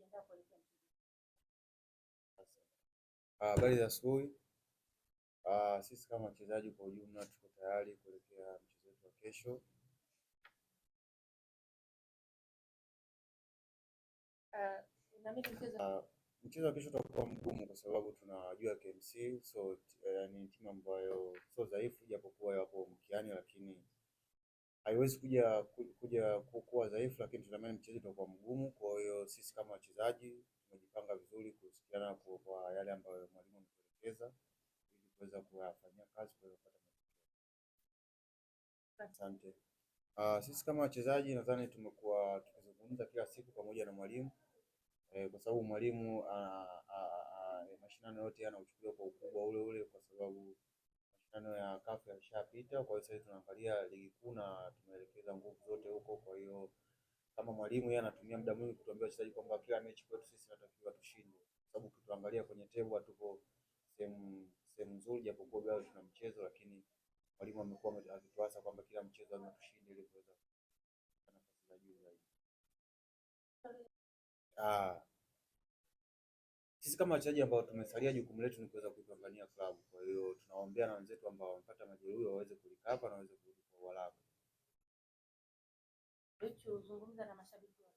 tunajiandaa kuelekea mchezo. Habari za asubuhi. Sisi kama wachezaji kwa ujumla tuko tayari kuelekea mchezo wetu wa kesho. Mchezo wa kesho utakuwa mgumu kwa sababu tunajua KMC ni timu ambayo sio dhaifu, japokuwa yapo mkiani, lakini haiwezi kuja kuwa dhaifu, lakini tunaamini mchezo utakuwa mgumu. Kwa hiyo sisi kama wachezaji tumejipanga vizuri kusikiana kwa yale ambayo mwalimu ametuelekeza ili kuweza kuyafanyia kazi kwa kupata matokeo. Asante. Sisi kama wachezaji nadhani tumekuwa tukizungumza kila siku pamoja na mwalimu kwa sababu mwalimu mashindano yote yanauchukulia kwa ukubwa ule ule, kwa sababu mashindano ya CAF yameshapita. Kwa hiyo sasa tunaangalia ligi kuu na tumeelekeza nguvu zote huko. Kwa hiyo kama mwalimu yeye anatumia muda mwingi kutuambia wachezaji kwamba kila mechi kwetu sisi tunatakiwa tushinde, kwa sababu ukituangalia kwenye table hatuko sehemu nzuri, japokuwa bado tuna mchezo, lakini mwalimu amekuwa akituasa kwamba kila mchezo lazima tushinde ili kuweza nafasi za juu zaidi. Sisi kama wachezaji ambao tumesalia, jukumu letu ni kuweza kuipambania klabu. Kwa hiyo tunawaombea na wenzetu ambao wamepata majeruhi waweze kulikapa na waweze kurudi kwa uharaka. Zungumza na mashabiki wa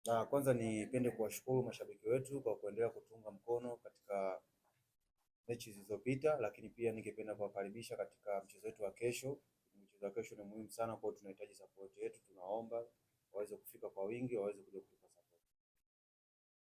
Simba. Kwanza nipende kuwashukuru mashabiki wetu kwa kuendelea kutunga mkono katika mechi zilizopita, lakini pia ningependa kuwakaribisha katika mchezo wetu wa kesho. Mchezo wa kesho ni muhimu sana, kwa hiyo tunahitaji support yetu. Tunaomba waweze kufika kwa wingi, waweze kuja